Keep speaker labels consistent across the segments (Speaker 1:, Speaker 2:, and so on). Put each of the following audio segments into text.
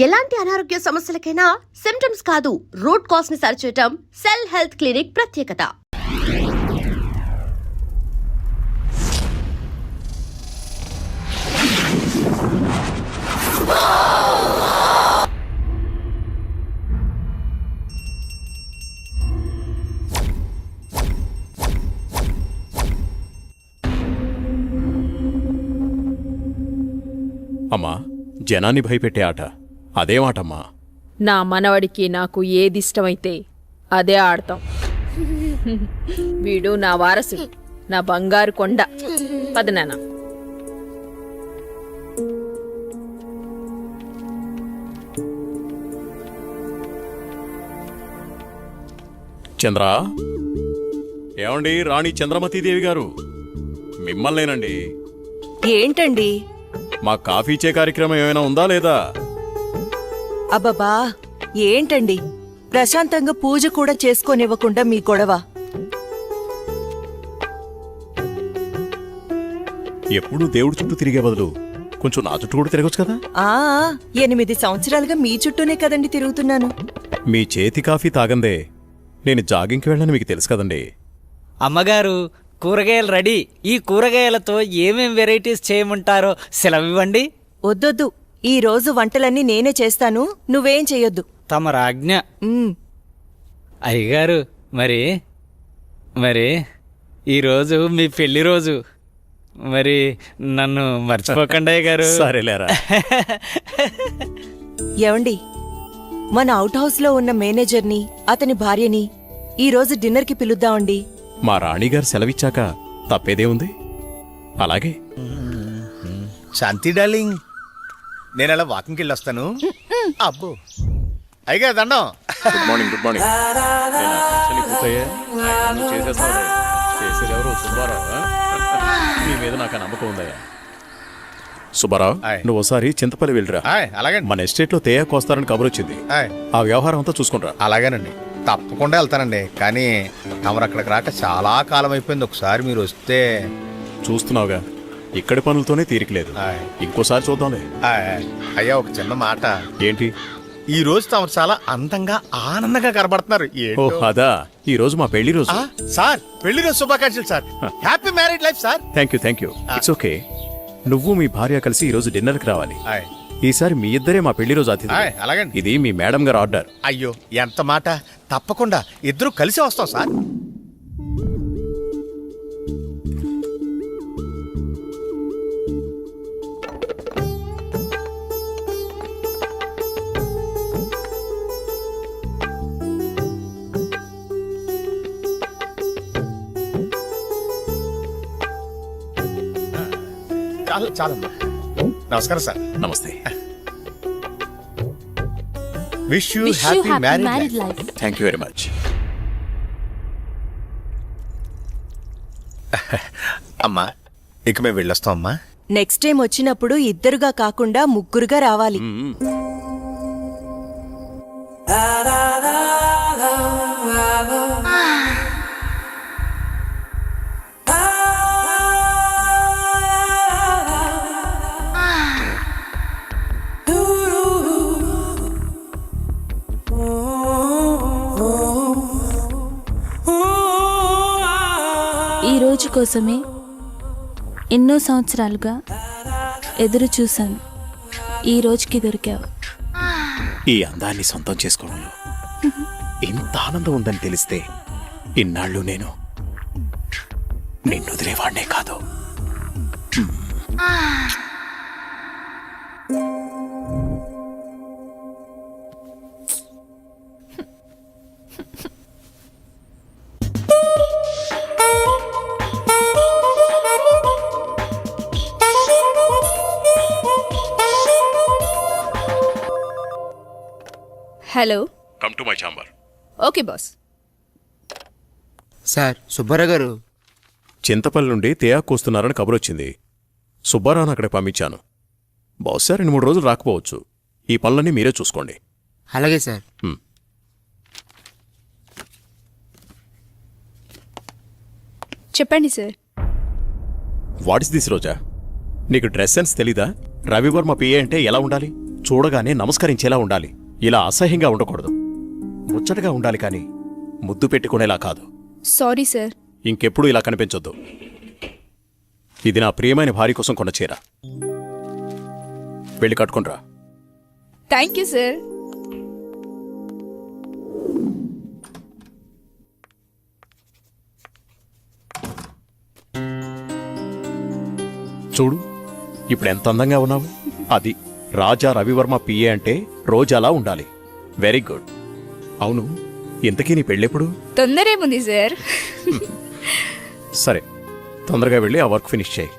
Speaker 1: ఎలాంటి అనారోగ్య సమస్యలకైనా సిమ్టమ్స్ కాదు, రూట్ కాజ్ ని సరిచేయటం సెల్ హెల్త్ క్లినిక్ ప్రత్యేకత.
Speaker 2: అమ్మా, జనాన్ని భయపెట్టే ఆట అదేమాటమ్మా?
Speaker 3: నా మనవడికి నాకు ఏదిష్టమైతే అదే ఆడతాం. వీడు నా వారసుడు, నా బంగారు కొండ. పదనాన్న.
Speaker 2: చంద్ర, ఏమండి రాణి చంద్రమతీదేవి గారు, మిమ్మల్నేనండి.
Speaker 4: ఏంటండి?
Speaker 2: మా కాఫీ ఇచ్చే కార్యక్రమం ఏమైనా ఉందా లేదా?
Speaker 4: అబ్బబ్బా, ఏంటండి ప్రశాంతంగా పూజ కూడా చేసుకోనివ్వకుండా మీ గొడవ?
Speaker 2: ఎప్పుడూ దేవుడి చుట్టూ తిరిగే బదులు కొంచెం నా చుట్టూ కూడా తిరగచ్చు కదా?
Speaker 4: 8 సంవత్సరాలుగా మీ చుట్టూనే కదండి తిరుగుతున్నాను.
Speaker 2: మీ చేతి కాఫీ తాగందే నేను జాగింగ్కి వెళ్ళని మీకు తెలుసు కదండి.
Speaker 5: అమ్మగారు, కూరగాయలు రెడీ. ఈ కూరగాయలతో ఏమేం వెరైటీస్ చేయమంటారో సెలవివ్వండి.
Speaker 4: వద్దొద్దు, ఈ రోజు వంటలన్నీ నేనే చేస్తాను, నువ్వేం చెయ్యొద్దు.
Speaker 5: తమ రాజ్ఞ. అయ్యగారు, మరి ఈరోజు మీ పెళ్లి రోజు. మరి నన్ను మర్చిపోకండి అయ్యగారు.
Speaker 2: సరేలేరా.
Speaker 4: ఏవండి, మన అవుట్ హౌస్ లో ఉన్న మేనేజర్ని, అతని భార్యని ఈ రోజు డిన్నర్కి పిలుద్దామండి.
Speaker 2: మా రాణిగారు సెలవిచ్చాక తప్పేదే ఉంది. అలాగే.
Speaker 6: శాంతి డార్లింగ్, నేను అలా వాకింగ్కి వెళ్ళొస్తాను. అబ్బో అయ్యగా దండం.
Speaker 2: Good morning. Good morning. చేసేదెవరు? సుబ్బారావు. నీ మీద నాకు నమ్మకం ఉందయ్యా. సుబ్బారావు, నువ్వు ఒకసారి చింతపల్లి వెళ్ళిరా.
Speaker 6: అలాగే.
Speaker 2: మన ఎస్టేట్ లో తేయాకు వస్తారని కబురు వచ్చింది. ఆ వ్యవహారం అంతా చూసుకుంటా.
Speaker 6: అలాగేనండి, తప్పకుండా వెళ్తానండి. కానీ తమరు అక్కడికి రాక చాలా కాలం అయిపోయింది. ఒకసారి మీరు వస్తే.
Speaker 2: చూస్తున్నావుగా, ఇక్కడి పనులతోనే తీరికలేదు. ఇంకోసారి చూద్దాంలే.
Speaker 6: అయ్యా, ఒక చిన్న మాట.
Speaker 2: ఏంటి?
Speaker 6: ఈ రోజు తమరు చాలా అందంగా ఆనందంగా కనబడుతున్నారు.
Speaker 2: అదా, ఈ రోజు మా పెళ్లి రోజు.
Speaker 6: సార్, పెళ్లి రోజు శుభాకాంక్షలు sir. Happy married life sir.
Speaker 2: Thank you. It's okay. నువ్వు మీ భార్య కలిసి ఈ రోజు డిన్నర్ కి రావాలి. ఈసారి మీ ఇద్దరే మా పెళ్లి రోజు అతిథి.
Speaker 6: అలాగండి.
Speaker 2: ఇది మీ మేడం గారు ఆర్డర్.
Speaker 6: అయ్యో, ఎంత మాట. తప్పకుండా ఇద్దరు కలిసి వస్తాం సార్. చాలమ్మా. నమస్కారం సార్.
Speaker 2: నమస్తే.
Speaker 6: Wish you happy married life.
Speaker 2: Thank you very much.
Speaker 6: అమ్మా, ఇక మేము వెళ్ళొస్తాం అమ్మా.
Speaker 4: నెక్స్ట్ టైం వచ్చినప్పుడు ఇద్దరుగా కాకుండా ముగ్గురుగా రావాలి.
Speaker 7: ఈ రోజు కోసమే ఎన్నో సంవత్సరాలుగా ఎదురు చూశాను. ఈ రోజుకి దొరికావు.
Speaker 2: ఈ అందాన్ని సొంతం చేసుకోవడంలో ఇంత ఆనందం ఉందని తెలిస్తే ఇన్నాళ్ళు నేను నిన్ను వదిలేవాడినే కాదు.
Speaker 3: Hello.
Speaker 2: Come to my chamber.
Speaker 3: Okay boss.
Speaker 8: Sir, Subbarao గారు
Speaker 2: చింతపల్లి నుండి తేయాకు వస్తున్నారని కబురొచ్చింది. సుబ్బారావును అక్కడికి పంపించాను. బహుశా 2-3 రోజులు రాకపోవచ్చు. ఈ పనులన్నీ మీరే చూసుకోండి.
Speaker 8: అలాగే సార్.
Speaker 7: చెప్పండి సార్.
Speaker 2: వాట్ ఇస్ దిస్ రోజా? నీకు డ్రెస్ సెన్స్ తెలీదా? రవివర్మ పిఏ అంటే ఎలా ఉండాలి? చూడగానే నమస్కరించేలా ఉండాలి. ఇలా అసహ్యంగా ఉండకూడదు. ముచ్చటగా ఉండాలి కానీ ముద్దు పెట్టుకునేలా కాదు.
Speaker 7: Sorry sir.
Speaker 2: ఇంకెప్పుడు ఇలా కనిపించొద్దు. ఇది నా ప్రియమైన భార్య కోసం కొన్న చీర. వెళ్ళి కట్టుకుంట్రా.
Speaker 7: Thank you sir.
Speaker 2: చూడు ఇప్పుడు ఎంత అందంగా ఉన్నావు. అది రాజా రవివర్మ పిఏ అంటే రోజాలా ఉండాలి. Very good. అవును, ఇంతకీ నీ పెళ్ళెప్పుడు?
Speaker 7: తొందరేముంది సార్.
Speaker 2: సరే, తొందరగా వెళ్ళి ఆ వర్క్ ఫినిష్ చేయి.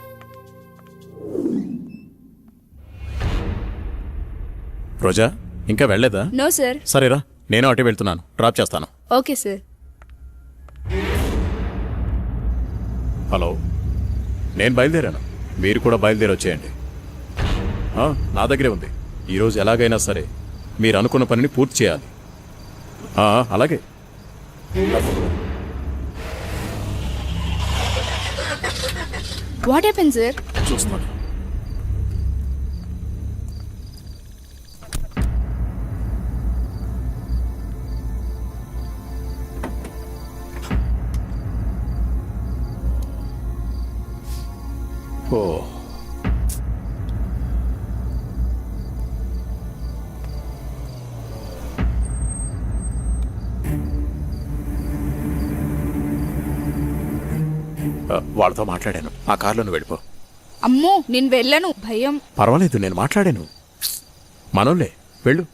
Speaker 2: రోజా ఇంకా వెళ్ళలేదా?
Speaker 7: No sir.
Speaker 2: సరేరా, నేను అటే వెళ్తున్నాను. డ్రాప్ చేస్తాను.
Speaker 7: Okay sir.
Speaker 2: హలో, నేను బయలుదేరాను. మీరు కూడా బయలుదేరి వచ్చేయండి. నా దగ్గరే ఉంది. ఈరోజు ఎలాగైనా సరే మీరు అనుకున్న పనిని పూర్తి చేయాలి. అలాగే.
Speaker 7: What happen sir?
Speaker 2: చూస్తాను. ఓ, వాళ్ళతో మాట్లాడాను. ఆ కార్లోను వెళ్ళిపో.
Speaker 7: అమ్మో నేను వెళ్ళను, భయం.
Speaker 2: పర్వాలేదు, నేను మాట్లాడాను. మనోళ్ళే, వెళ్ళు.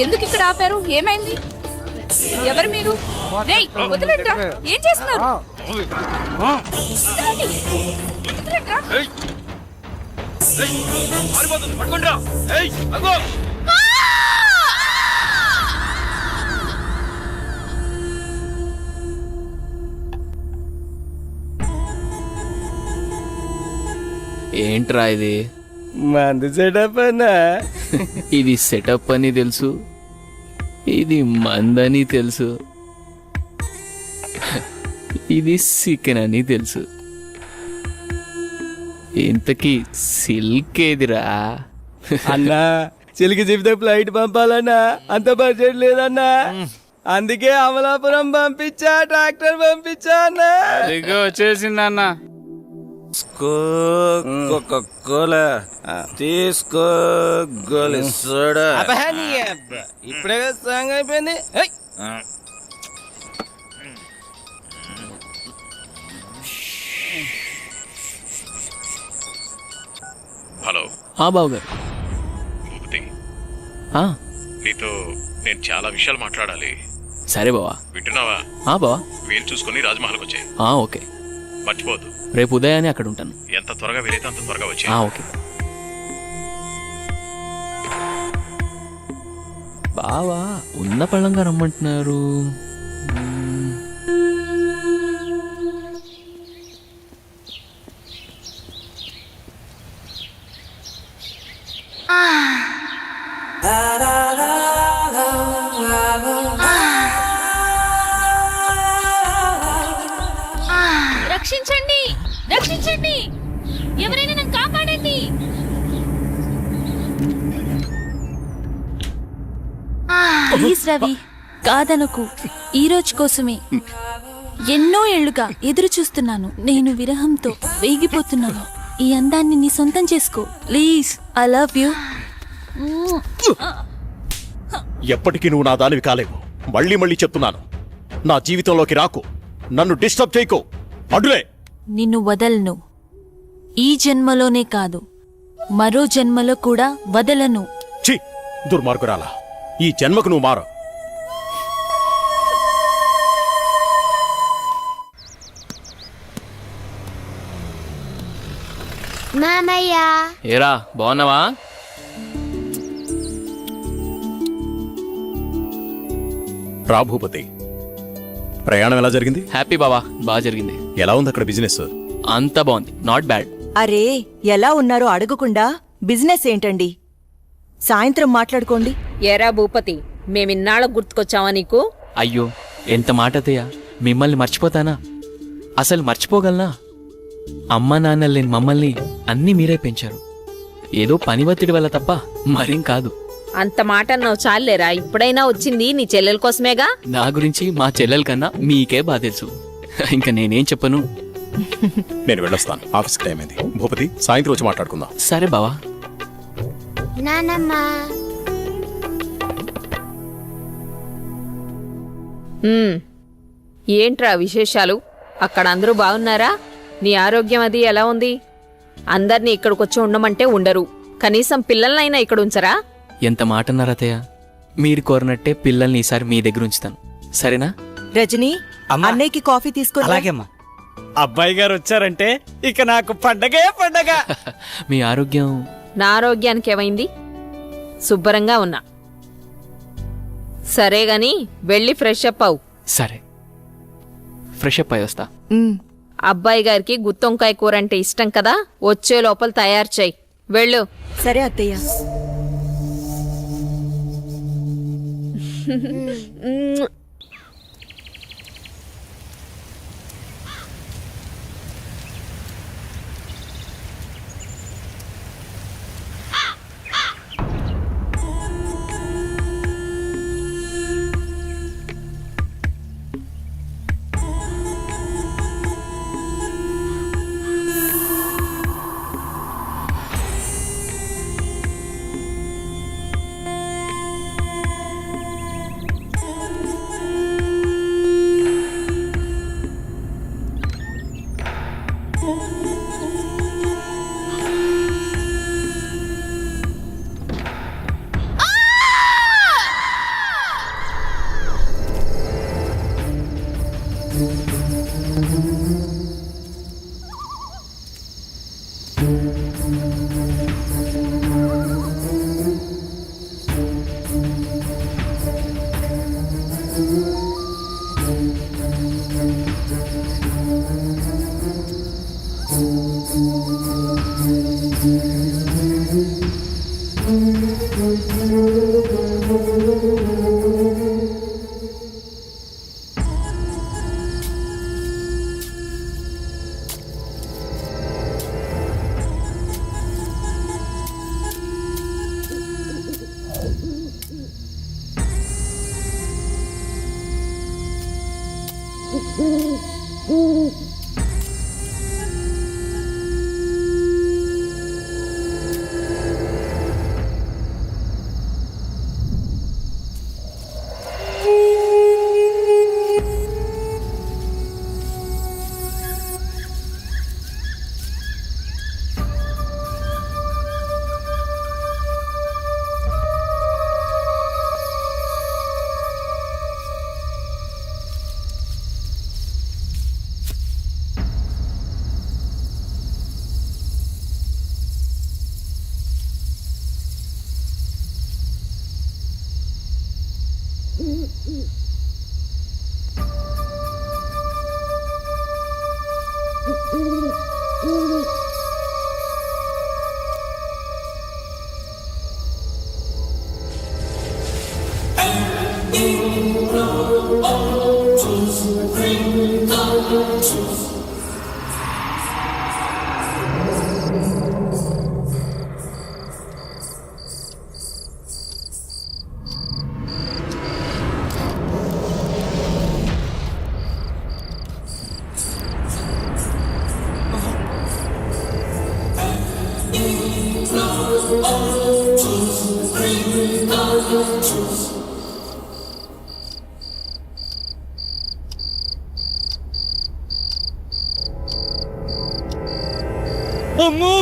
Speaker 7: ఎందుకు ఇక్కడ ఆపారు? ఏమైంది? ఎవరు మీరు? రేయ్, వదిలేట్రా. ఏం చేస్తున్నారు? వదలండి. వదిలేట్రా.
Speaker 9: ఏంట్రా ఇది?
Speaker 5: మంది సెటప్ అన్నా.
Speaker 9: ఇది సెటప్ అని తెలుసు, ఇది మందని తెలుసు, ఇది చికెన్ అని తెలుసు. ఇంతకీ సిల్క్ ఏదిరా?
Speaker 5: అన్నా చిలికి చెబితే ఫ్లైట్ పంపాలన్నా, అంత బడ్జెట్ లేదన్నా. అందుకే అమలాపురం పంపించా, ట్రాక్టర్ పంపించా అన్నా.
Speaker 9: వచ్చేసింది అన్న.
Speaker 5: తీసుకో గోలి సోడా. ఇప్పుడే సాంగ్ అయిపోయింది.
Speaker 2: హలో.
Speaker 9: బాబు గారు,
Speaker 2: నీతో నేను చాలా విషయాలు మాట్లాడాలి.
Speaker 9: సరే బావా.
Speaker 2: వింటున్నావా?
Speaker 9: బావా,
Speaker 2: వీలు చూసుకుని రాజ్మహల్కి వచ్చాయి.
Speaker 9: ఓకే.
Speaker 2: మర్చిపోద్దు.
Speaker 9: రేపు ఉదయాన్నే అక్కడ ఉంటాను.
Speaker 2: ఎంత త్వరగా వీలైతే అంత త్వరగా వచ్చి.
Speaker 9: ఓకే బావా. ఉన్న పళ్ళంగా రమ్మంటున్నారు.
Speaker 7: రక్షించండి, రక్షించండి, ఎవరైనా నన్ను కాపాడండి.
Speaker 10: ప్లీజ్ రవి, కాదనకు. ఈ రోజు కోసమే ఎన్నో ఏళ్లుగా ఎదురు చూస్తున్నాను. నేను విరహంతో వేగిపోతున్నాను. ఈ అందాన్ని నీ సొంతం చేసుకో ప్లీజ్. I love you.
Speaker 2: ఎప్పటికీ నువ్వు నా దానివి కాలేవు. మళ్ళీ మళ్ళీ చెప్తున్నాను, నా జీవితంలోకి రాకు. నన్ను డిస్టర్బ్ చేయకు. అడ్డులే.
Speaker 10: నిన్ను వదలను. ఈ జన్మలోనే కాదు, మరో జన్మలో కూడా వదలను.
Speaker 2: ఛీ, దుర్మార్గురాలా. ఈ జన్మకు నువ్వు మారు.
Speaker 1: మామయ్య,
Speaker 9: ఏరా బాగున్నావా?
Speaker 2: రా భూపతి, ప్రయాణం ఎలా జరిగింది?
Speaker 9: హ్యాపీ బావా, బాగా జరిగింది.
Speaker 2: ఎలా ఉంది అక్కడ బిజినెస్?
Speaker 9: అంతా బాగుంది, నాట్ బ్యాడ్.
Speaker 4: అరే ఎలా ఉన్నారో అడగకుండా బిజినెస్ ఏంటండి? సాయంత్రం మాట్లాడుకోండి.
Speaker 3: ఏరా భూపతి, మేమిన్నాళ్ళ గుర్తుకొచ్చావా నీకు?
Speaker 9: అయ్యో, ఎంత మాట అత్తయ్య, మిమ్మల్ని మర్చిపోతానా? అసలు మర్చిపోగలనా? అమ్మా నాన్న లేని మమ్మల్ని అన్నీ మీరే పెంచారు. ఏదో పని ఒత్తిడి వల్ల తప్ప మరేం కాదు.
Speaker 3: అంత మాట అన్నావు చాలేరా, ఇప్పుడైనా వచ్చింది నీ చెల్లెల కోసమేగా.
Speaker 9: నా గురించి మా చెల్లెల కన్నా మీకే బాగా తెలుసు. ఇంకా నేనేం చెప్పను.
Speaker 2: నేను వెళ్ళొస్తాను, ఆఫీస్కి టైం అయింది. భూపతి, సాయంత్రం వచ్చి మాట్లాడుకుందాం.
Speaker 9: సరే బావా.
Speaker 3: ఏంట్రా విశేషాలు? అక్కడ అందరూ బాగున్నారా? నీ ఆరోగ్యం అది ఎలా ఉంది? అందర్నీ ఇక్కడికొచ్చి ఉండమంటే ఉండరు, కనీసం పిల్లలనైనా ఇక్కడ ఉంచరా?
Speaker 9: ఎంత మాట అన్నారు అత్తయ్య. మీరు కోరినట్టే పిల్లల్ని ఈసారి మీ దగ్గర ఉంచుతాను, సరేనా?
Speaker 4: రజనీ, అన్నయ్యకి కాఫీ తీసుకో.
Speaker 5: అలాగేమ్మా. అబ్బాయి గారు వచ్చారంటే ఇక నాకు పండగే పండగ.
Speaker 9: మీ ఆరోగ్యం?
Speaker 3: నా ఆరోగ్యానికి ఏమైంది? శుభ్రంగా ఉన్నా. సరే గాని వెళ్ళి ఫ్రెష్ అప్ అవు.
Speaker 9: సరే, ఫ్రెష్ అప్ అయి వస్తా.
Speaker 3: అబ్బాయి గారికి గుత్తొంకాయ కూర అంటే ఇష్టం కదా, వచ్చే లోపల తయారు చెయ్యి. వెళ్ళు.
Speaker 4: సరే అత్తయ్య.
Speaker 5: అమ్మో!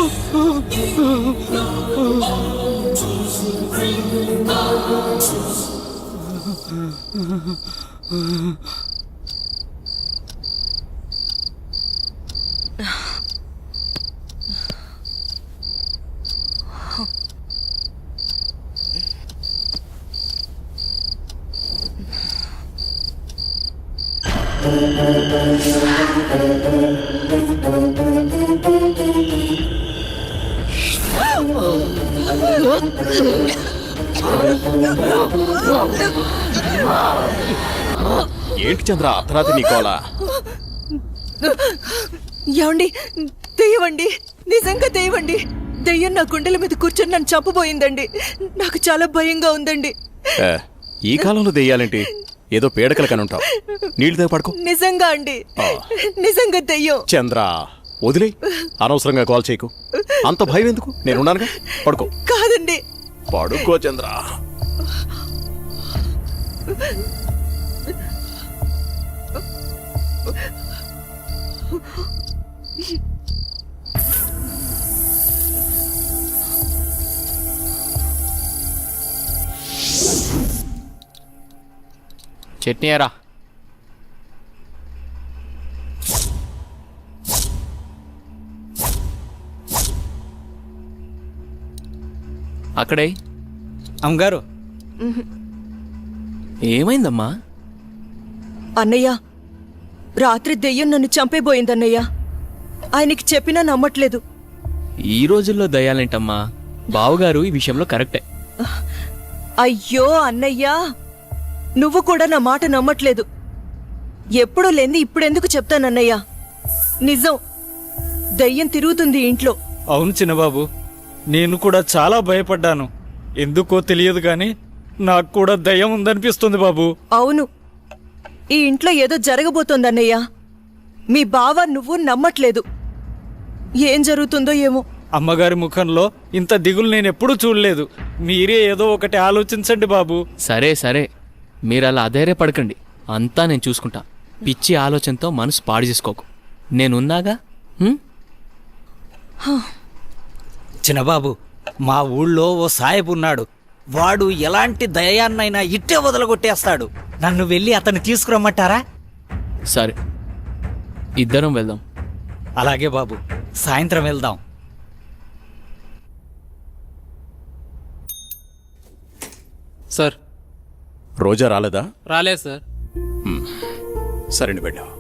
Speaker 2: ఏంటి చంద్ర అర్ధరాత్రి నీకోలా?
Speaker 4: ఏమండి, దెయ్యమండి, నిజంగా దెయ్యమండి. దెయ్యం నా గుండెల మీద కూర్చొని నన్ను చంపబోయిందండి. నాకు చాలా భయంగా ఉందండి.
Speaker 2: ఈ కాలంలో దెయ్యాలేంటి? ఏదో పేడకలు కనుంటావు. నీళ్ళు దగ్గర పడుకో.
Speaker 4: నిజంగా అండి, నిజంగా దెయ్యం.
Speaker 2: చంద్ర వదిలే, అనవసరంగా కాల్ చేయకు. అంత భయం ఎందుకు? నేనున్నానుగా, పడుకో.
Speaker 4: కాదండి,
Speaker 2: పడుకో చంద్ర.
Speaker 9: చట్నీ ఎరా. అక్కడే.
Speaker 5: అమ్మగారు,
Speaker 9: ఏమైందమ్మా?
Speaker 4: అన్నయ్య, రాత్రి దెయ్యం నన్ను చంపేబోయిందన్నయ్య. ఆయనకి చెప్పినా నమ్మట్లేదు.
Speaker 9: ఈ రోజుల్లో దయ్యాలేంటమ్మా? బావుగారు ఈ విషయంలో కరెక్టే.
Speaker 4: అయ్యో అన్నయ్యా, నువ్వు కూడా నా మాట నమ్మట్లేదు. ఎప్పుడూ లేంది ఇప్పుడెందుకు చెప్తానన్నయ్య? నిజం, దయ్యం తిరుగుతుంది ఇంట్లో.
Speaker 5: అవును చిన్నబాబు, నేను కూడా చాలా భయపడ్డాను. ఎందుకో తెలియదు కానీ నాకు కూడా దయ్యం ఉందనిపిస్తుంది బాబు.
Speaker 4: అవును, ఈ ఇంట్లో ఏదో జరగబోతోందన్నయ్య. మీ బావ నువ్వు నమ్మట్లేదు. ఏం జరుగుతుందో ఏమో.
Speaker 5: అమ్మగారి ముఖంలో ఇంత దిగులు నేనెప్పుడూ చూడలేదు. మీరే ఏదో ఒకటి ఆలోచించండి బాబు.
Speaker 9: సరే సరే, మీరు అలా అధైర్యపడకండి. అంతా నేను చూసుకుంటా. పిచ్చి ఆలోచనతో మనసు పాడు చేసుకోకు. నేనున్నాగా.
Speaker 5: చిన్నబాబు, మా ఊళ్ళో ఓ సాయబు ఉన్నాడు. వాడు ఎలాంటి దయాన్నైనా ఇట్టే వదలగొట్టేస్తాడు. నన్ను వెళ్ళి అతన్ని తీసుకురమ్మంటారా?
Speaker 9: సరే, ఇద్దరం వెళ్దాం.
Speaker 5: అలాగే బాబు, సాయంత్రం వెళ్దాం.
Speaker 9: సార్,
Speaker 2: రోజా రాలేదా?
Speaker 9: రాలేదు సార్.
Speaker 2: సరేండి, వెళ్ళావు.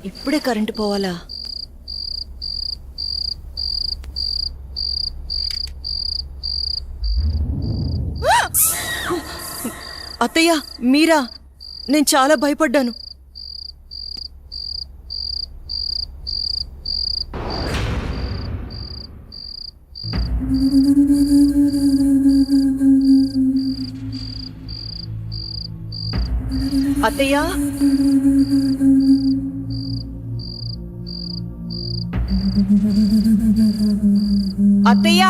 Speaker 4: ఇప్పుడే కరెంటు పోవాలా? అత్తయ్య, మీరా? నేను చాలా భయపడ్డాను. అత్తయ్య, అత్తయ్య,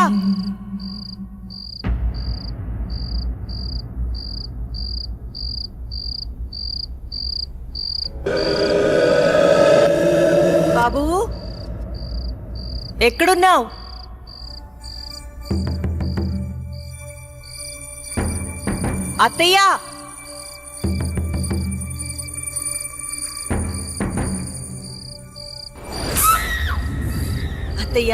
Speaker 4: బాబు, ఎక్కడున్నావు? అత్తయ్య, అత్తయ్య,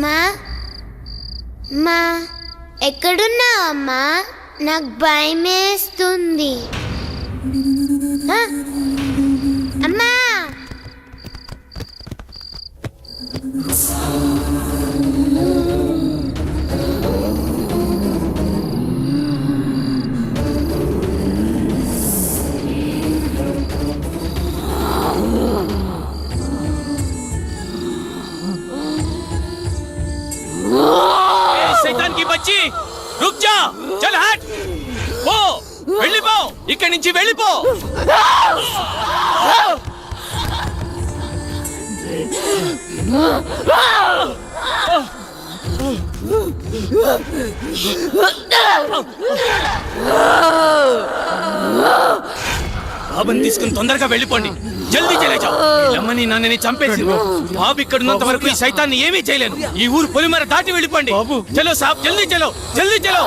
Speaker 11: మా మా ఎక్కడున్నావు అమ్మా? నాకు భయమేస్తుంది. అమ్మా
Speaker 9: शैतान की बच्ची रुक जा चल हट पो వెళ్ళిపో ఇక్కడి నుంచి వెళ్ళిపో బాబుని తీసుకుని తొందరగా వెళ్ళిపోండి జల్దీ చలేజా అమ్మని నాన్నని చంపేసి బాబు ఇక్కడున్నంత వరకు ఈ సైతాన్ని ఏమీ చేయలేను ఈ ఊరు పొలిమర దాటి వెళ్ళిపోండి చలో సాబ్ జల్దీ చలో జల్దీ చలో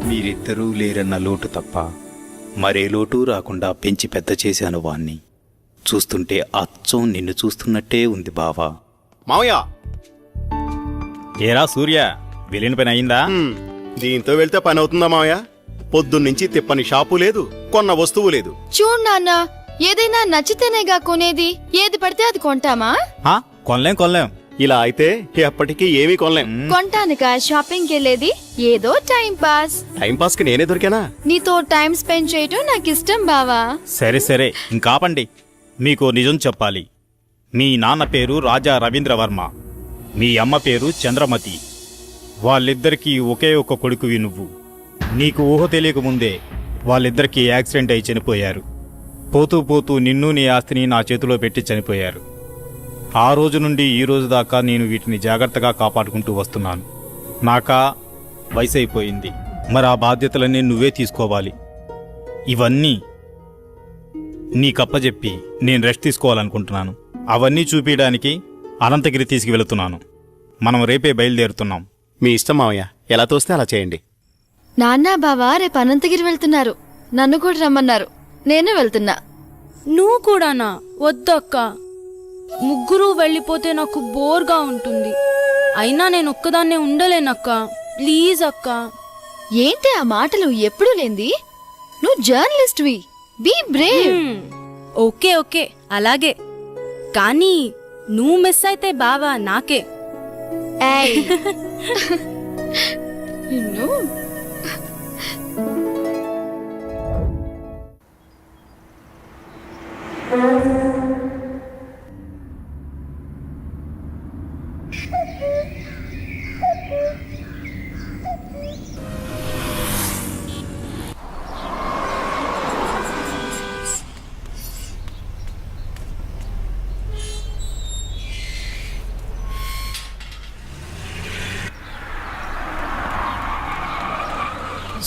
Speaker 12: మీరిద్దరూ లేరన్న లోటు తప్ప మరే లోటు రాకుండా పెంచి పెద్ద చేశాను వాణ్ణి. చూస్తుంటే అచ్చం నిన్ను చూస్తున్నట్టే ఉంది బావా.
Speaker 6: మావయ్య
Speaker 12: ఏరా సూర్య, వెళ్ళిన పని అయిందా?
Speaker 6: దీంతో వెళ్తే పని అవుతుందా మావయ్య? పొద్దున్నుంచి తిప్పని షాపు లేదు, కొన్న వస్తువు లేదు.
Speaker 10: చూడు నాన్న, ఏదైనా నచ్చితేనేగా కొనేది. ఏది పడితే అది కొంటామా?
Speaker 12: కొనలేం.
Speaker 6: ఇలా అయితే ఎప్పటికీ ఏమీ కొనలేం.
Speaker 10: కొంటానుగా షాపింగ్కి వెళ్ళేది. ఏదో టైం పాస్.
Speaker 6: టైం పాస్ కి నేనే దొరికానా?
Speaker 10: నీతో టైం స్పెండ్ చేయటం నాకు ఇష్టం బావా.
Speaker 12: సరే ఇంకాపండి. మీకు నిజం చెప్పాలి. మీ నాన్న పేరు రాజా రవీంద్రవర్మ, మీ అమ్మ పేరు చంద్రమతి. వాళ్ళిద్దరికీ ఒకే ఒక కొడుకువి నువ్వు. నీకు ఊహ తెలియకముందే వాళ్ళిద్దరికీ యాక్సిడెంట్ అయి చనిపోయారు. పోతూ నిన్ను నీ ఆస్తిని నా చేతిలో పెట్టి చనిపోయారు. ఆ రోజు నుండి ఈ రోజు దాకా నేను వీటిని జాగ్రత్తగా కాపాడుకుంటూ వస్తున్నాను. నాకా వయసు అయిపోయింది, మరి ఆ బాధ్యతలన్నీ నువ్వే తీసుకోవాలి. ఇవన్నీ నీకప్పచెప్పి నేను రెస్ట్ తీసుకోవాలనుకుంటున్నాను. అవన్నీ చూపించడానికి అనంతగిరి తీసుకువెళుతున్నాను. మనం రేపే బయలుదేరుతున్నాం.
Speaker 13: మీ ఇష్టం మావయ్య, ఎలా తోస్తే అలా చేయండి.
Speaker 10: నాన్న బావా రేపు అనంతగిరి వెళ్తున్నారు. నన్ను కూడా రమ్మన్నారు. నేను వెళ్తున్నా.
Speaker 11: నువ్వు కూడానా? వద్దక్క, ముగ్గురు వెళ్ళిపోతే నాకు బోర్గా ఉంటుంది. అయినా నేను ఒక్కదాన్నే ఉండలేనక్క. ప్లీజ్ అక్క.
Speaker 10: ఏంటి ఆ మాటలు? ఎప్పుడు లేంది. నువ్వు జర్నలిస్ట్వి. Be brave.
Speaker 11: ఓకే ఓకే అలాగే, కానీ నువ్వు మిస్ అయితే బావా నాకే.
Speaker 10: ఏయ్. నిన్ను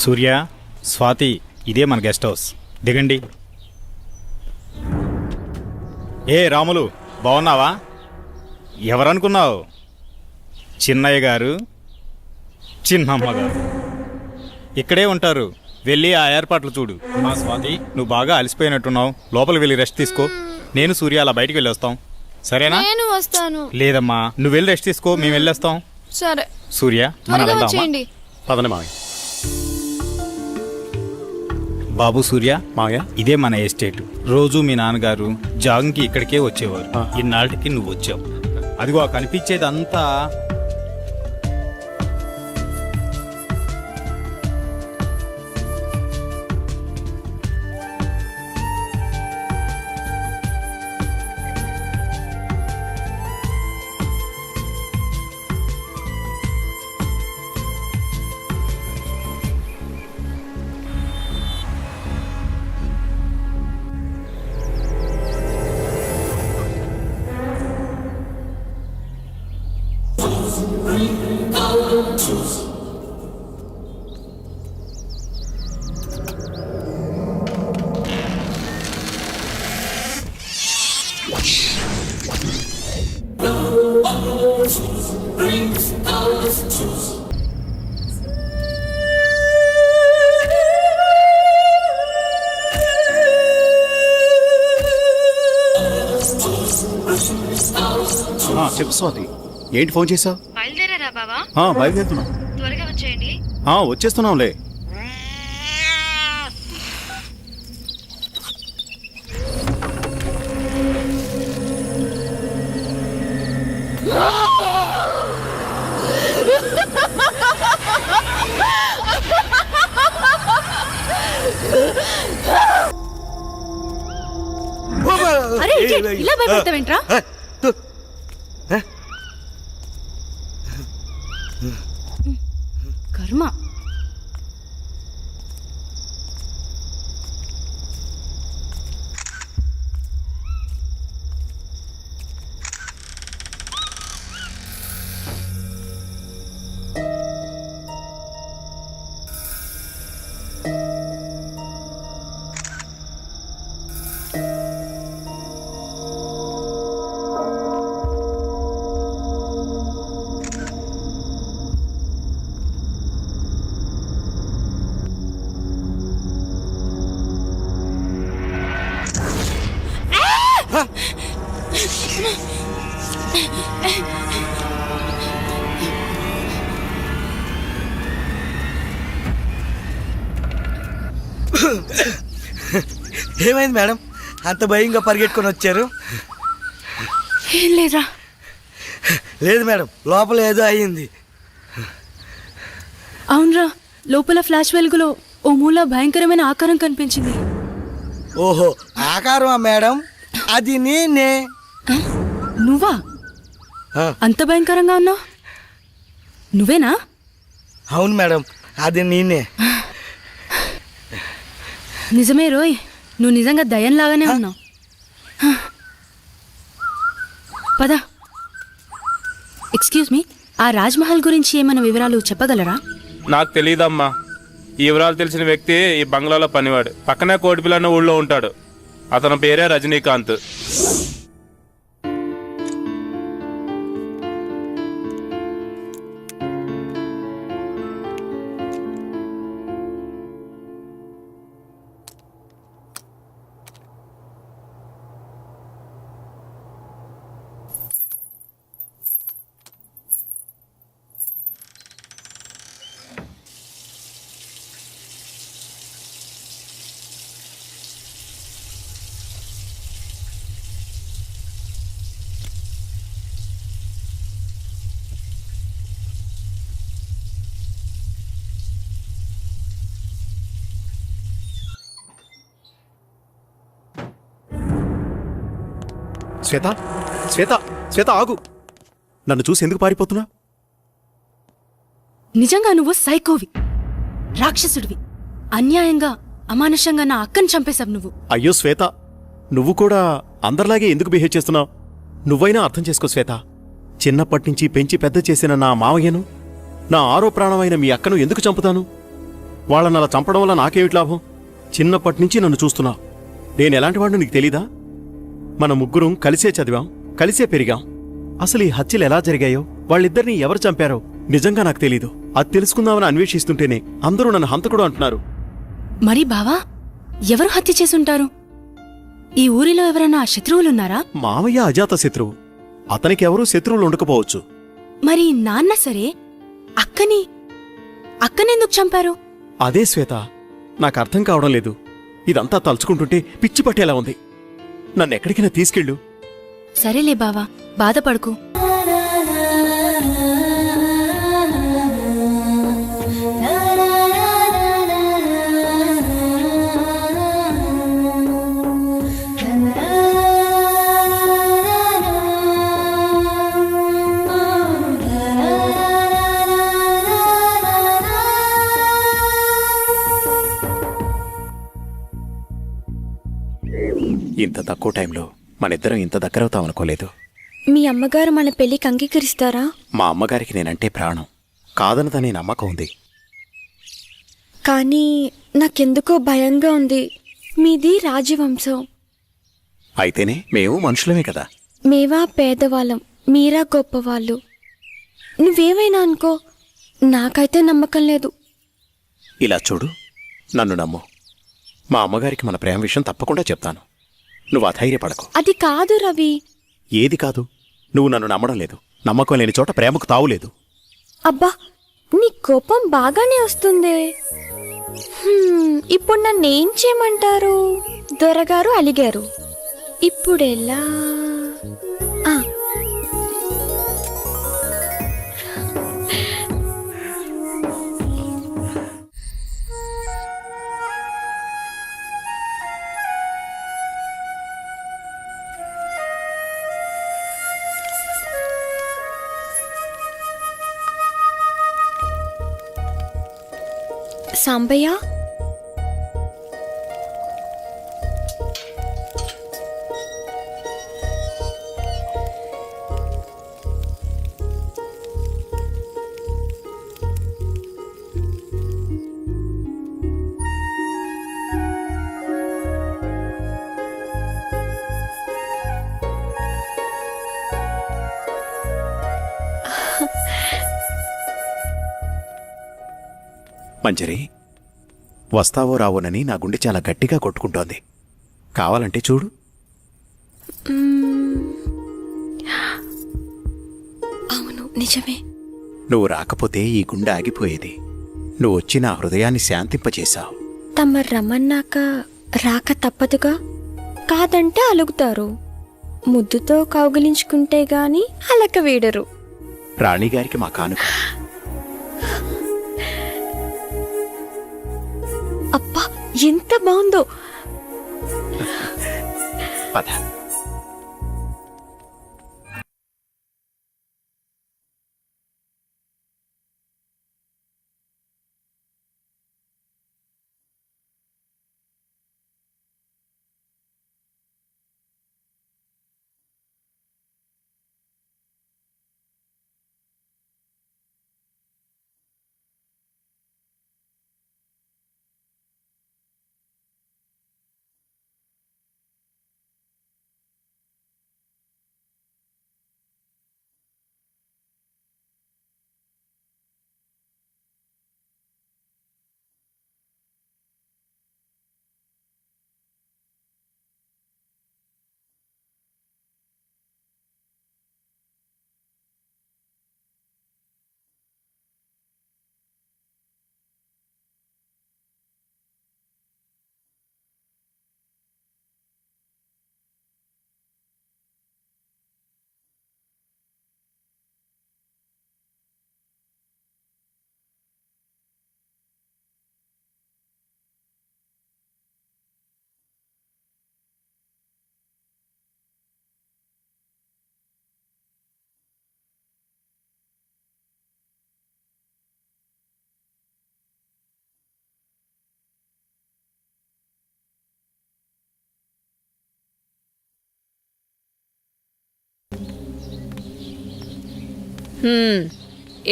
Speaker 12: సూర్య, స్వాతి, ఇదే మన గెస్ట్ హౌస్. దిగండి. ఏ రాములు, బాగున్నావా? ఎవరనుకున్నావు? చిన్నయ్య గారు, చిన్నమ్మ గారు ఇక్కడే ఉంటారు. వెళ్ళి ఆ ఏర్పాట్లు చూడు. మా స్వాతి, నువ్వు బాగా అలసిపోయినట్టున్నావు. లోపలికి వెళ్ళి రెస్ట్ తీసుకో. నేను సూర్య అలా బయటికి వెళ్ళి వస్తాం. సరేనా?
Speaker 10: నేను వస్తాను.
Speaker 12: లేదమ్మా, నువ్వు వెళ్ళి రెస్ట్ తీసుకో, మేము వెళ్ళొస్తాం.
Speaker 10: సరే.
Speaker 12: సూర్య, మనం
Speaker 10: త్వరగా
Speaker 12: వెళ్దామా?
Speaker 10: వచ్చేయండి.
Speaker 13: పదండి మావయ్య.
Speaker 12: బాబు సూర్య,
Speaker 13: మావయ్య,
Speaker 12: ఇదే మన ఎస్టేట్. రోజు మీ నాన్నగారు జాగింగ్కి ఇక్కడికే వచ్చేవారు. ఇన్నాళ్ళకి నువ్వు వచ్చావు. అదిగో కనిపించేదంతా
Speaker 13: చెప్పు స్వాతి, ఏంటి ఫోన్ చేసావు?
Speaker 10: బయలుదేరారా బావా?
Speaker 13: బయలుదేరుతున్నాం.
Speaker 10: త్వరగా వచ్చేయండి.
Speaker 13: వచ్చేస్తున్నాంలే.
Speaker 11: అరే ఇలా భయపడతావేంట్రా? కర్మ.
Speaker 5: ఏమైంది మేడం, అంత భయంగా పరిగెట్టుకొని వచ్చారు?
Speaker 11: ఏం లేదా?
Speaker 5: లేదు మేడం, లోపల ఏదో అయ్యింది.
Speaker 11: అవునరా, లోపల ఫ్లాష్ వెలుగులో ఓ మూల భయంకరమైన ఆకారం కనిపించింది.
Speaker 5: ఓహో, ఆకారమా మేడం? అది నేనే.
Speaker 11: నువ్వా? అంత భయంకరంగా ఉన్నావు? నువ్వేనా?
Speaker 5: అవును మేడం, అది నేనే.
Speaker 11: నిజమే రోయ్, నువ్వు నిజంగా దయ్యంలాగానే ఉన్నావు. పద. ఎక్స్క్యూజ్ మీ, ఆ రాజ్మహల్ గురించి ఏమైనా వివరాలు చెప్పగలరా?
Speaker 14: నాకు తెలియదమ్మా. ఈ వివరాలు తెలిసిన వ్యక్తి ఈ బంగ్లాలో పనివాడు. పక్కనే కోటిపిల్ల అన్న ఊళ్ళో ఉంటాడు. అతని పేరే రజనీకాంత్.
Speaker 13: శ్వేత శ్వేత శ్వేత ఆగు. నన్ను చూసి ఎందుకు పారిపోతున్నా?
Speaker 11: నిజంగా నువ్వు సైకోవి, రాక్షసుడివి. అన్యాయంగా అమానుషంగా నా అక్కని చంపేశావు నువ్వు.
Speaker 13: అయ్యో శ్వేత, నువ్వు కూడా అందరిలాగే ఎందుకు బిహేవ్ చేస్తున్నావు? నువ్వైనా అర్థం చేసుకో శ్వేత. చిన్నప్పటినుంచి పెంచి పెద్ద చేసిన నా మావయ్యను, నా ఆరో ప్రాణమైన మీ అక్కను ఎందుకు చంపుతాను? వాళ్ళని అలా చంపడం వల్ల నాకేమిటి లాభం? చిన్నప్పటినుంచి నన్ను చూస్తున్నావు. నేనెలాంటి వాడిని నీకు తెలీదా? మన ముగ్గురం కలిసే చదివాం, కలిసే పెరిగాం. అసలు ఈ హత్యలు ఎలా జరిగాయో, వాళ్ళిద్దరినీ ఎవరు చంపారో నిజంగా నాకు తెలీదు. అది తెలుసుకుందామని అన్వేషిస్తుంటేనే అందరూ నన్ను హంతకుడు అంటున్నారు.
Speaker 11: మరి బావా, ఎవరు హత్య చేసుంటారు? ఈ ఊరిలో ఎవరైనా శత్రువులున్నారా?
Speaker 13: మావయ్య అజాత శత్రువు. అతనికి ఎవరూ శత్రువులు ఉండకపోవచ్చు.
Speaker 11: మరి నాన్న సరే, అక్కనెందుకు చంపారు?
Speaker 13: అదే శ్వేత, నాకు అర్థం కావడం లేదు. ఇదంతా తలుచుకుంటుంటే పిచ్చి పట్టేలా ఉంది. నన్నెక్కడికైనా తీసుకెళ్ళు.
Speaker 11: సరేలే బావా, బాధపడుకు.
Speaker 2: ఇంత తక్కువ టైంలో మనిద్దరం ఇంత దగ్గరవుతామనుకోలేదు.
Speaker 10: మీ అమ్మగారు మన పెళ్లికి అంగీకరిస్తారా?
Speaker 2: మా అమ్మగారికి నేనంటే ప్రాణం, కాదనదనే నమ్మకం ఉంది.
Speaker 10: కానీ నాకెందుకో భయంగా ఉంది. మీది రాజవంశం.
Speaker 2: అయితేనే మేము మనుషులమే కదా.
Speaker 10: మేవా పేదవాళ్ళం, మీరా గొప్పవాళ్ళు. నువ్వేమైనా అనుకో, నాకైతే నమ్మకం లేదు.
Speaker 2: ఇలా చూడు, నన్ను నమ్ము. మా అమ్మగారికి మన ప్రేమ విషయం తప్పకుండా చెప్తాను. నువ్వు అధైర్యపడకు.
Speaker 10: అది కాదు రవి.
Speaker 2: ఏది కాదు? నువ్వు నన్ను నమ్మడం లేదు. నమ్మకం లేని చోట ప్రేమకు తావులేదు.
Speaker 10: అబ్బా, నీ కోపం బాగానే వస్తుందే. ఇప్పుడు నన్నేం చేయమంటారు? దొరగారు అలిగారు, ఇప్పుడెలా? సాంబయ్య,
Speaker 2: మంజరి, వస్తావో రావోనని నా గుండె చాలా గట్టిగా కొట్టుకుంటోంది. కావాలంటే చూడు.
Speaker 10: అవును, నిజమే.
Speaker 2: నువ్వు రాకపోతే ఈ గుండె ఆగిపోయేది. నువ్వు వచ్చి నా హృదయాన్ని శాంతింపచేశావు.
Speaker 10: తమరు రమ్మన్నాక రాక తప్పదుగా. కాదంటే అలుగుతారు. ముద్దుతో కౌగిలించుకుంటే గాని అలక వీడరు.
Speaker 2: రాణిగారికి మా కానుక.
Speaker 10: అబ్బా, ఎంత బాగుందో.
Speaker 2: పద.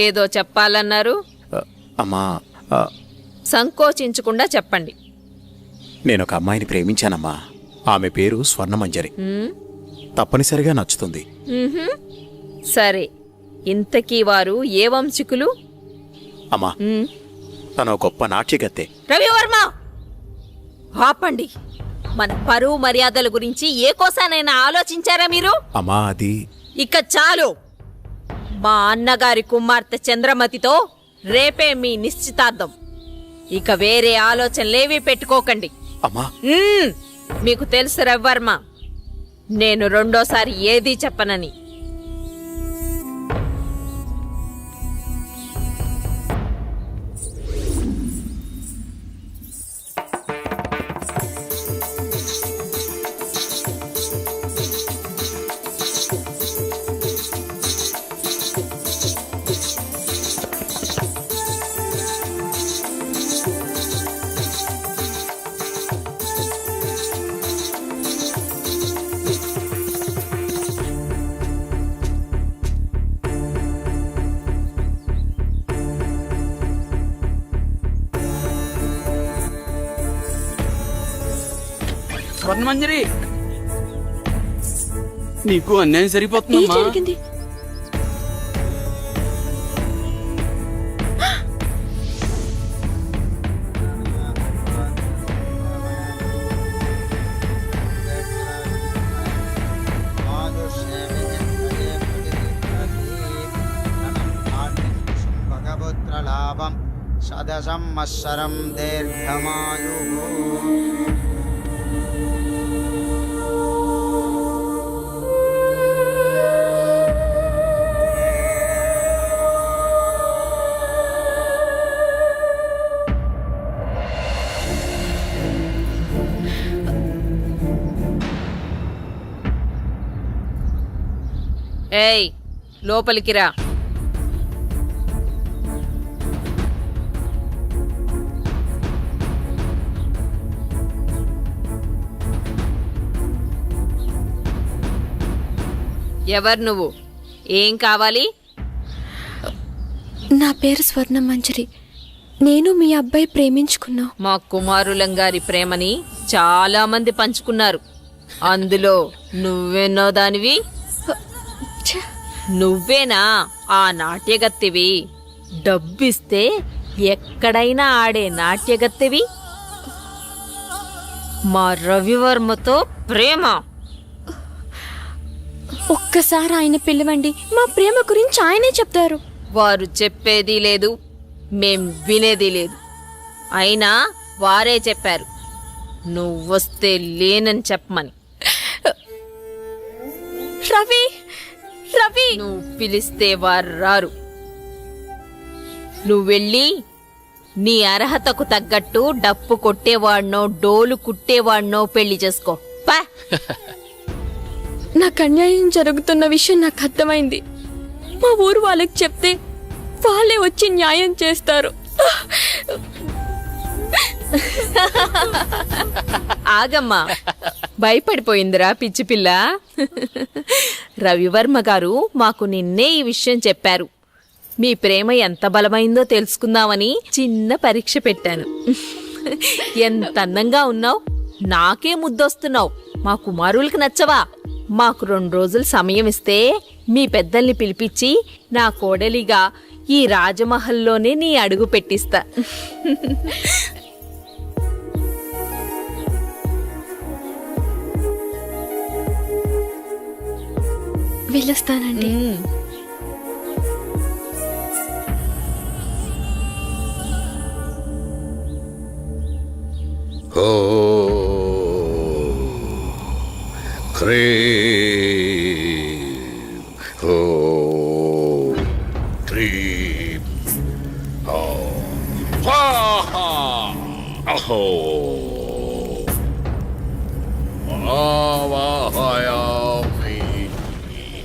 Speaker 3: ఏదో చెప్పాలన్నారు,
Speaker 13: అమ్మా
Speaker 3: సంకోచించకుండా చెప్పండి.
Speaker 13: నేనొక అమ్మాయిని ప్రేమించానమ్మా. ఆమె పేరు స్వర్ణమంజరి. తప్పనిసరిగా నచ్చుతుంది.
Speaker 3: సరే, ఇంతకీ వారు ఏ వంశికులు?
Speaker 13: అమ్మా తన గొప్ప నాట్యగత్తె.
Speaker 3: రవివర్మ, ఆపండి. మన పరువు మర్యాదల గురించి ఏ కోసానైనా ఆలోచించారా మీరు?
Speaker 13: అమ్మా అది
Speaker 3: ఇక చాలు. మా అన్నగారి కుమార్తె చంద్రమతితో రేపే మీ నిశ్చితార్థం. ఇక వేరే ఆలోచనలేవీ పెట్టుకోకండి.
Speaker 13: అమ్మా
Speaker 3: మీకు తెలుసు రవివర్మ, నేను రెండోసారి ఏదీ చెప్పనని.
Speaker 5: స్వర్ణమంజరి, నీకు అన్యాయం సరిపోతుందమ్మా.
Speaker 8: భగపుత్రలాభం సదసంవత్సరం దీర్ఘమాయు.
Speaker 3: ఏయ్, లోపలికి రా. ఎవరు నువ్వు? ఏం కావాలి?
Speaker 10: నా పేరు స్వర్ణమంజరి. నేను మీ అబ్బాయి ప్రేమించుకున్నాం.
Speaker 3: మా కుమారులంగారి ప్రేమని చాలా మంది పంచుకున్నారు. అందులో నువ్వెన్నో దానివి. నువ్వేనా ఆ నాట్యగత్తెవి? డబ్బిస్తే ఎక్కడైనా ఆడే నాట్యగత్తెవి? మా రవివర్మతో ప్రేమ?
Speaker 10: ఒక్కసారి ఆయన పిలవండి, మా ప్రేమ గురించి ఆయనే చెప్తారు.
Speaker 3: వారు చెప్పేది లేదు, మేం వినేది లేదు. అయినా వారే చెప్పారు నువ్వొస్తే లేనని చెప్పమని.
Speaker 10: రవి, రవి,
Speaker 3: నువ్వు పిలిస్తే వారు రారు. నువ్వెళ్ళి నీ అర్హతకు తగ్గట్టు డప్పు కొట్టేవాడినో డోలు కుట్టేవాడినో పెళ్లి చేసుకో. పా.
Speaker 10: నాకు అన్యాయం జరుగుతున్న విషయం నాకు అర్థమైంది. మా ఊరు వాళ్ళకి చెప్తే వాళ్ళే వచ్చి న్యాయం చేస్తారు.
Speaker 3: ఆగమ్మా, భయపడిపోయిందిరా పిచ్చి పిల్ల. రవివర్మ గారు మాకు నిన్నే ఈ విషయం చెప్పారు. మీ ప్రేమ ఎంత బలమైందో తెలుసుకుందామని చిన్న పరీక్ష పెట్టాను. ఎంత అందంగా ఉన్నావు, నాకే ముద్దొస్తున్నావు. మా కుమారులకు నచ్చవా? మాకు 2 రోజులు సమయం ఇస్తే మీ పెద్దల్ని పిలిపించి నా కోడలిగా ఈ రాజమహల్లోనే నీ అడుగు పెట్టిస్తా.
Speaker 10: వెళ్ళొస్తానండి.
Speaker 6: ఓ క్రీ ఓ క్రీ ఓ స్వాహా అహో ఆవాహయామి.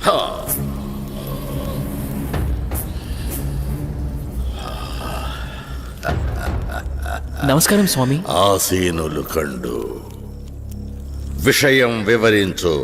Speaker 6: హా.
Speaker 9: నమస్కారం స్వామి.
Speaker 6: ఆసీనులు కండు విషయం వివరించు.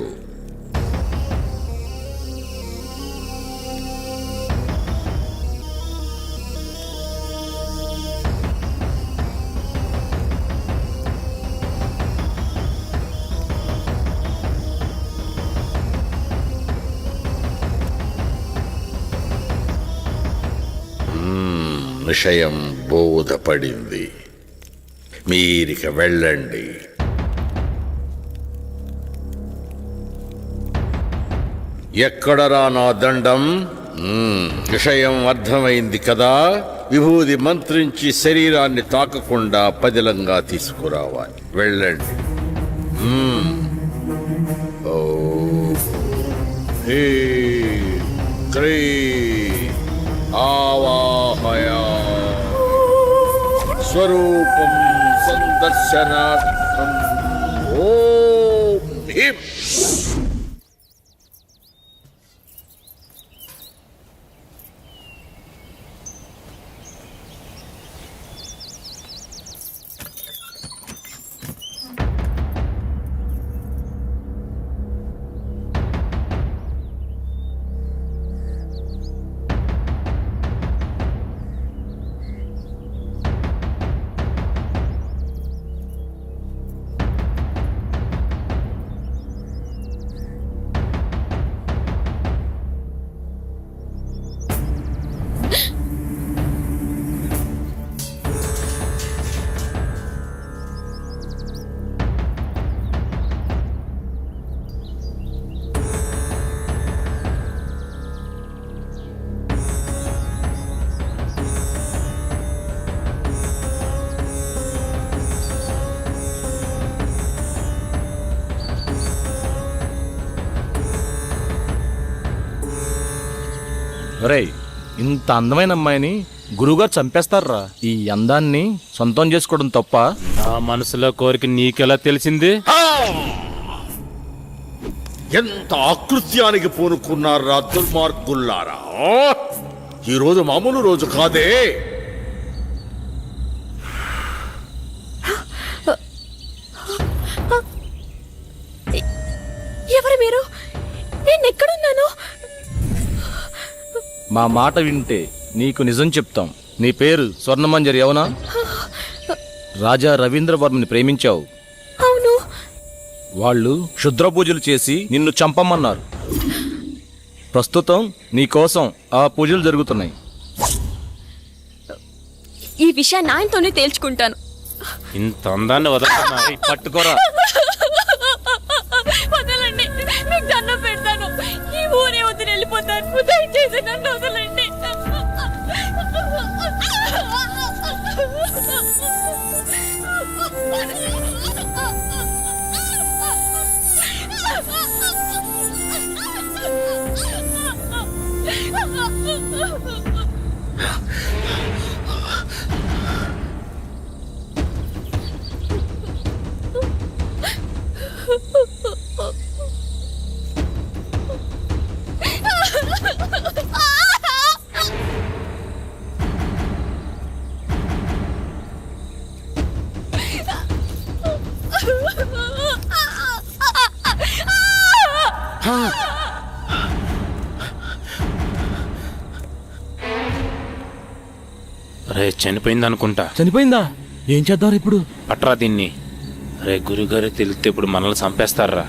Speaker 14: విషయం బోధపడింది. మీరిక వెళ్ళండి. ఎక్కడరా నా దండం? విషయం అర్థమైంది కదా. విభూది మంత్రించి శరీరాన్ని తాకకుండా పదిలంగా తీసుకురావాలి. వెళ్ళండి. ఓ హే క్రీ ఆవాహయా స్వరూపం సందర్శనార్థం. ఓం హ్రీం.
Speaker 5: ఒరేయ్, ఇంత అందమైన అమ్మాయిని గురువుగారు చంపేస్తారా? ఈ అందాన్ని సొంతం చేసుకోవడం తప్ప? ఆ మనసులో కోరిక నీకెలా తెలిసింది?
Speaker 14: ఎంత ఆకృత్యానికి పూనుకున్నారా దుర్మార్గుల్లారా! ఈరోజు మామూలు రోజు కాదే.
Speaker 10: ఎవరు మీరు? నేను ఎక్కడున్నాను?
Speaker 5: మా మాట వింటే నీకు నిజం చెప్తాం. నీ పేరు స్వర్ణమంజరి అవునా? రాజా రవీంద్రవర్మని ప్రేమించావు.
Speaker 10: అవును.
Speaker 5: వాళ్ళు క్షుద్ర పూజలు చేసి నిన్ను చంపమన్నారు. ప్రస్తుతం నీ కోసం ఆ పూజలు జరుగుతున్నాయి.
Speaker 10: ఈ విషయాన్ని ఆయనతోనే తేల్చుకుంటాను.
Speaker 5: ఇంత అందాన్ని వదలకుండా పట్టుకోరా.
Speaker 10: వదలండి, మీకు దండం పెడతాను. ఈ ఊరే వదిలి వెళ్ళిపోతాను. దయచేసి నన్ను వదలండి.
Speaker 5: రే, చనిపోయింది అనుకుంటా.
Speaker 9: చనిపోయిందా? ఏం చేద్దాం ఇప్పుడు?
Speaker 5: పట్రా దీన్ని. రే, గురుగారు తెలిస్తే ఇప్పుడు మనల్ని చంపేస్తారా?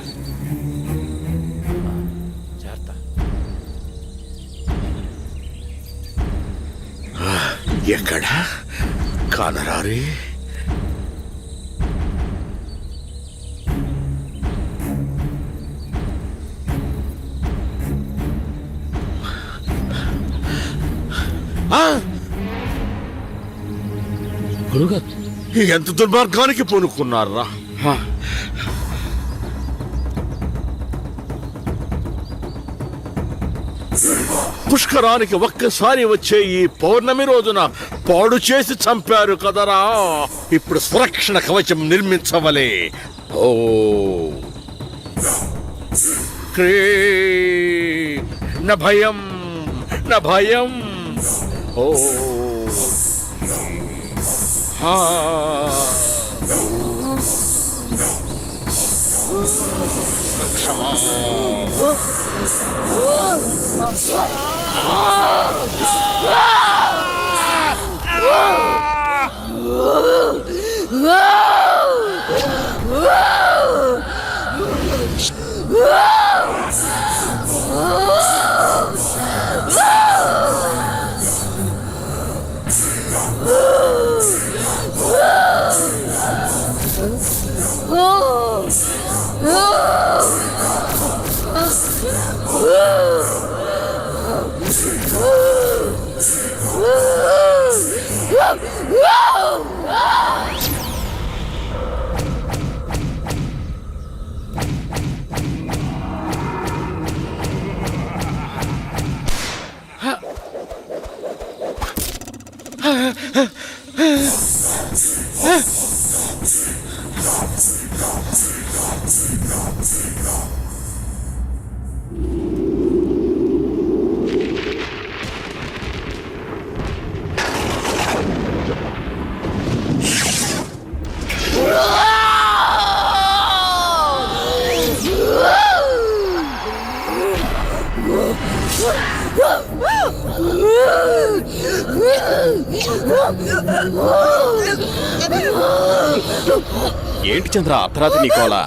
Speaker 14: ఎక్కడ కానరారే?
Speaker 9: గురుగారు,
Speaker 14: ఎంత దుర్మార్గానికి పూనుకున్నారా! పుష్కరానికి ఒక్కసారి వచ్చే ఈ పౌర్ణమి రోజున పాడు చేసి చంపారు కదరా. ఇప్పుడు సురక్షణ కవచం నిర్మించవలే. ఓ న భయం న భయం. ఓ
Speaker 13: ఏంటి చంద్ర అర్ధరాత్రి నీకోలా?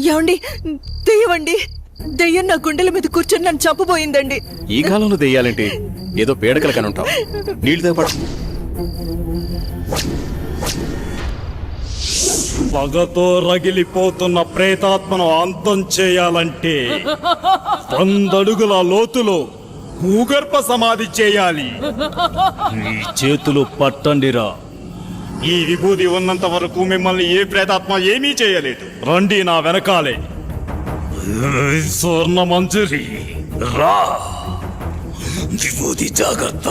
Speaker 4: ఏమండి, దెయ్యమండి. దెయ్యం నా గుండెల మీద కూర్చొని నన్ను చంపబోయిందండి.
Speaker 13: ఈ కాలంలో దెయ్యాలేంటి? ఏదో పేడకల కనుంటావు. నీళ్ళతో పాటు
Speaker 12: పగతో రగిలిపోతున్న ప్రేతాత్మను అంతం చేయాలంటే 100 అడుగుల లోతులో భూగర్భ సమాధి చేయాలి. ఈ చేతులు పట్టండిరా. ఈ విభూది ఉన్నంత వరకు మిమ్మల్ని ఏ ప్రేతాత్మ ఏమీ చేయలేదు. రండి నా వెనకాలే. స్వర్ణ మంజరి రా. విభూది జాగ్రత్త.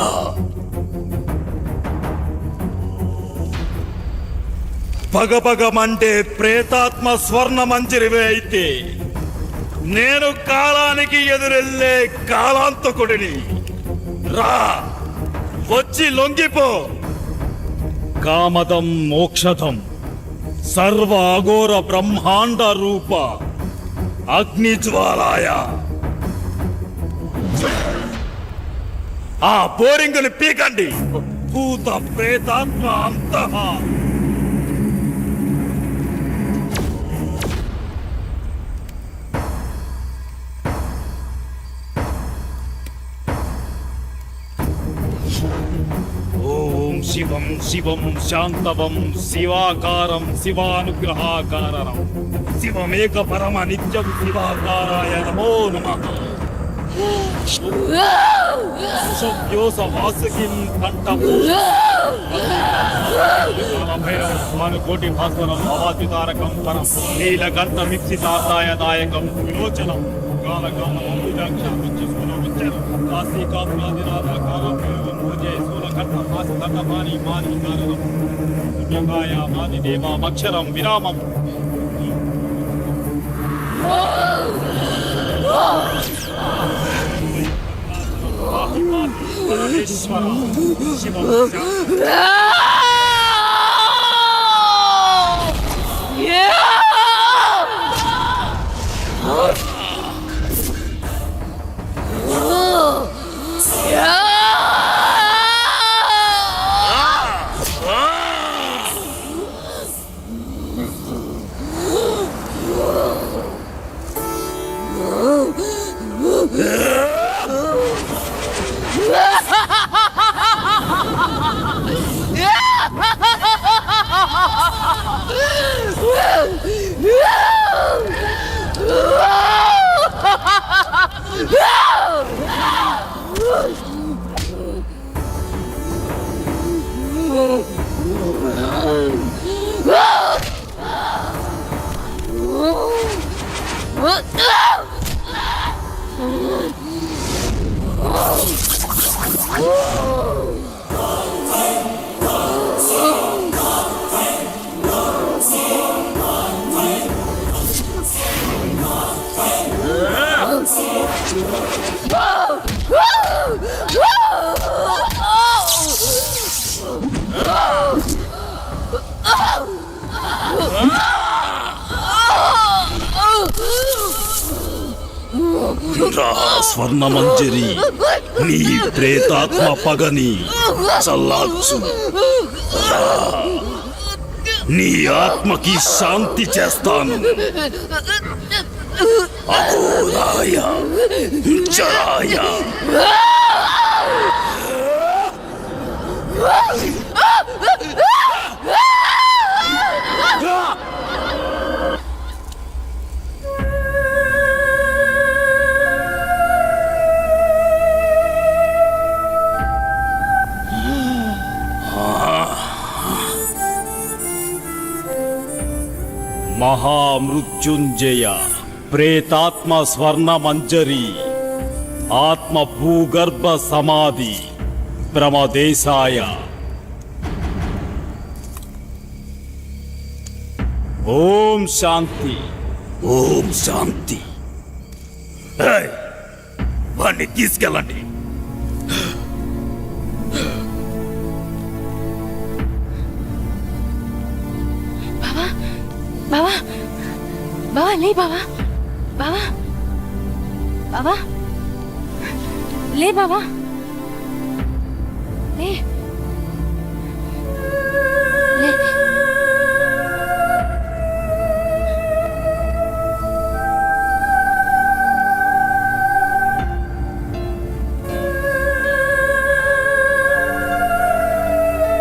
Speaker 12: పగపగమంటే ప్రేతాత్మ స్వర్ణ మంజరివే అయితే నేను కాలానికి ఎదురెళ్ళే కాలాంతకుడిని. రా, వచ్చి లొంగిపో. కామదం మోక్షదం సర్వ అఘోర బ్రహ్మాండ రూప అగ్నిజ్వాలాయ. ఆ బోరింగుని పీకండి. భూత ప్రేతాత్మ అంతః. ఓం శివం శివం శాంతవం శివాకారం శివానుగ్రహాకారణం శివమేక పరమ నిత్యం శివాకారాయ నమో నమః. వాసుకిం కోటి భాస్వరం అవాతితారకం పరం నీలకంఠ మిప్సితార్థాయ దాయకం విలోచనం అక్షరం విరామం. స్వర్ణ మంజరి నీ ప్రేతాత్మ పగని చల్లార్చు. నీ ఆత్మకి శాంతి చేస్తాను. అఘోరాయ జరాయ మృత్యుంజయ ప్రేతాత్మ స్వర్ణ మంజరి ఆత్మ భూగర్భ సమాధి ప్రమదేశాయ ఓం శాంతి ఓం శాంతి. వాణ్ణి తీసుకెళ్ళండి.
Speaker 10: బావా బావా లే బావా బావా బావా లే బావా లే